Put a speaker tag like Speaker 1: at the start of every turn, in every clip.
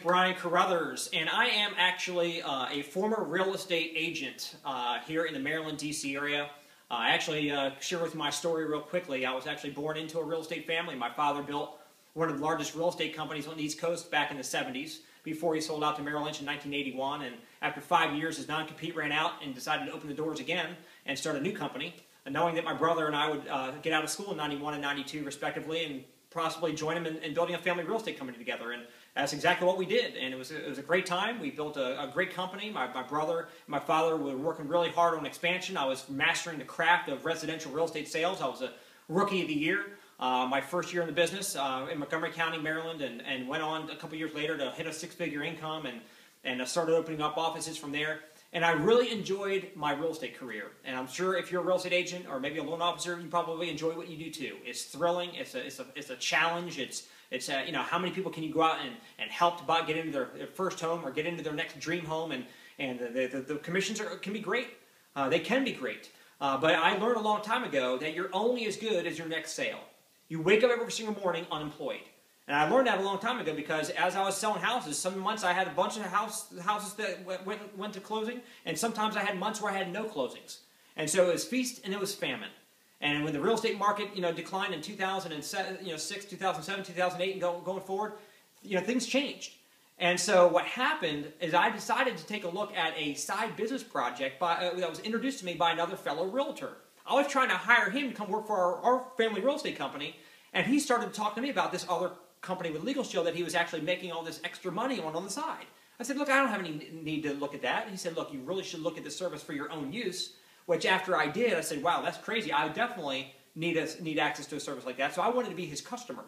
Speaker 1: Brian Carruthers, and I am actually a former real estate agent here in the Maryland, D.C. area. I actually share with you my story real quickly. I was actually born into a real estate family. My father built one of the largest real estate companies on the East Coast back in the 70s before he sold out to Merrill Lynch in 1981. And after 5 years, his non-compete ran out and decided to open the doors again and start a new company, and knowing that my brother and I would get out of school in 91 and 92 respectively and possibly join him in building a family real estate company together. And that's exactly what we did. And it was a great time. We built a great company. My brother and my father were working really hard on expansion. I was mastering the craft of residential real estate sales. I was a rookie of the year. My first year in the business in Montgomery County, Maryland, and went on a couple years later to hit a six-figure income and started opening up offices from there. And I really enjoyed my real estate career. And I'm sure if you're a real estate agent or maybe a loan officer, you probably enjoy what you do too. It's thrilling. It's a challenge. It's you know, how many people can you go out and help to get into their first home or get into their next dream home? And the commissions can be great. They can be great. But I learned a long time ago that you're only as good as your next sale. You wake up every single morning unemployed. And I learned that a long time ago because as I was selling houses, some months I had a bunch of houses that went to closing, and sometimes I had months where I had no closings. And so it was feast and it was famine. And when the real estate market, you know, declined in 2007, 2007, 2008, and going forward, you know, things changed. And so what happened is I decided to take a look at a side business project that was introduced to me by another fellow realtor. I was trying to hire him to come work for our family real estate company, and he started to talk to me about this other company with Legal Shield that he was actually making all this extra money on the side. I said, look, I don't have any need to look at that. And he said, look, you really should look at this service for your own use, which after I did, I said, wow, that's crazy. I definitely need access to a service like that. So I wanted to be his customer.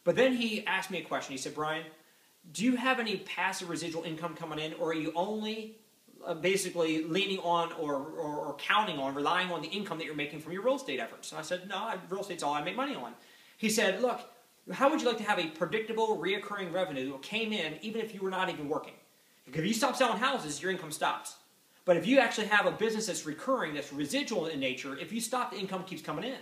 Speaker 1: But then he asked me a question. He said, Brian, do you have any passive residual income coming in, or are you only basically leaning on or counting on, relying on the income that you're making from your real estate efforts? And I said, no, real estate's all I make money on. He said, look, how would you like to have a predictable, reoccurring revenue that came in even if you were not even working? Because if you stop selling houses, your income stops. But if you actually have a business that's recurring, that's residual in nature, if you stop, the income keeps coming in.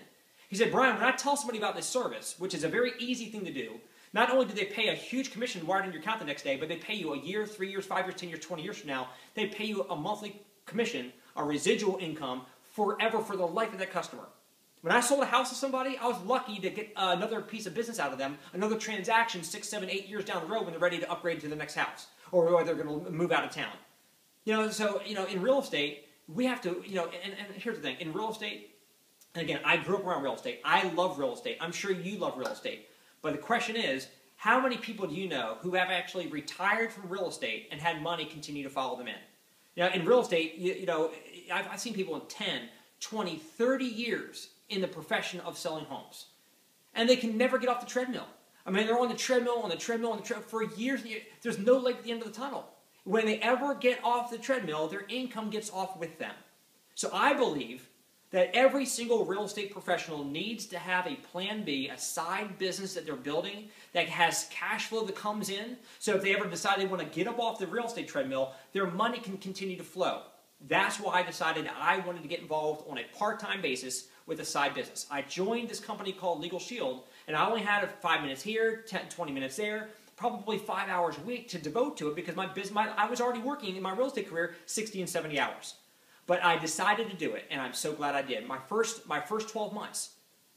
Speaker 1: He said, Brian, when I tell somebody about this service, which is a very easy thing to do, not only do they pay a huge commission wired in your account the next day, but they pay you a year, 3 years, 5 years, 10 years, 20 years from now, they pay you a monthly commission, a residual income, forever for the life of that customer. When I sold a house to somebody, I was lucky to get another piece of business out of them, another transaction 6, 7, 8 years down the road when they're ready to upgrade to the next house, or they're going to move out of town. You know, so, you know, in real estate, we have to, you know, and here's the thing, in real estate, and again, I grew up around real estate. I love real estate. I'm sure you love real estate. But the question is, how many people do you know who have actually retired from real estate and had money continue to follow them in? Now, in real estate, you know, I've seen people in 10, 20, 30 years in the profession of selling homes. And they can never get off the treadmill. I mean, they're on the treadmill, for years and years. There's no light at the end of the tunnel. When they ever get off the treadmill, their income gets off with them. So I believe that every single real estate professional needs to have a plan B, a side business that they're building that has cash flow that comes in. So if they ever decide they want to get up off the real estate treadmill, their money can continue to flow. That's why I decided I wanted to get involved on a part-time basis with a side business. I joined this company called Legal Shield, and I only had 5 minutes here, 10, 20 minutes there, probably 5 hours a week to devote to it because I was already working in my real estate career 60 and 70 hours. But I decided to do it, and I'm so glad I did. My first 12 months,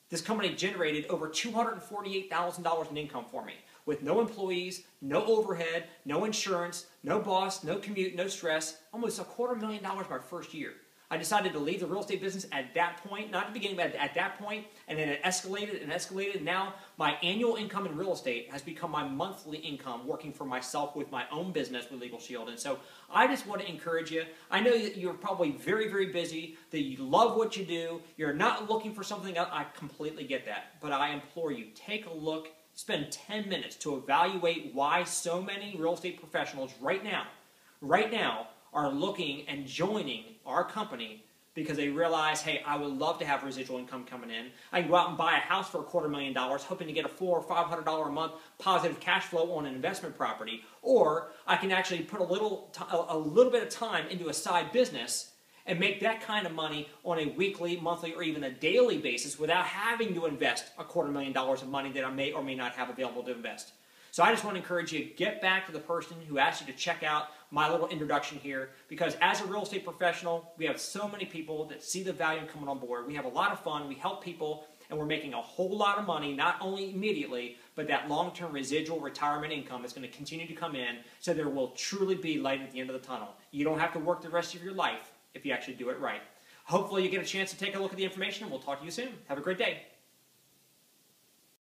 Speaker 1: this company generated over $248,000 in income for me with no employees, no overhead, no insurance, no boss, no commute, no stress, almost $250,000 my first year. I decided to leave the real estate business at that point, not at the beginning, but at that point, and then it escalated and escalated. Now my annual income in real estate has become my monthly income working for myself with my own business with Legal Shield. And so I just want to encourage you. I know that you're probably very, very busy, that you love what you do, you're not looking for something else. I completely get that. But I implore you, take a look, spend 10 minutes to evaluate why so many real estate professionals right now, are looking and joining our company because they realize, hey, I would love to have residual income coming in. I can go out and buy a house for $250,000, hoping to get a $400 or $500 a month positive cash flow on an investment property, or I can actually put a little bit of time into a side business and make that kind of money on a weekly, monthly, or even a daily basis without having to invest $250,000 of money that I may or may not have available to invest. So I just want to encourage you, get back to the person who asked you to check out my little introduction here, because as a real estate professional, we have so many people that see the value in coming on board. We have a lot of fun, we help people, and we're making a whole lot of money, not only immediately, but that long-term residual retirement income is going to continue to come in, so there will truly be light at the end of the tunnel. You don't have to work the rest of your life if you actually do it right. Hopefully you get a chance to take a look at the information, and we'll talk to you soon. Have a great day.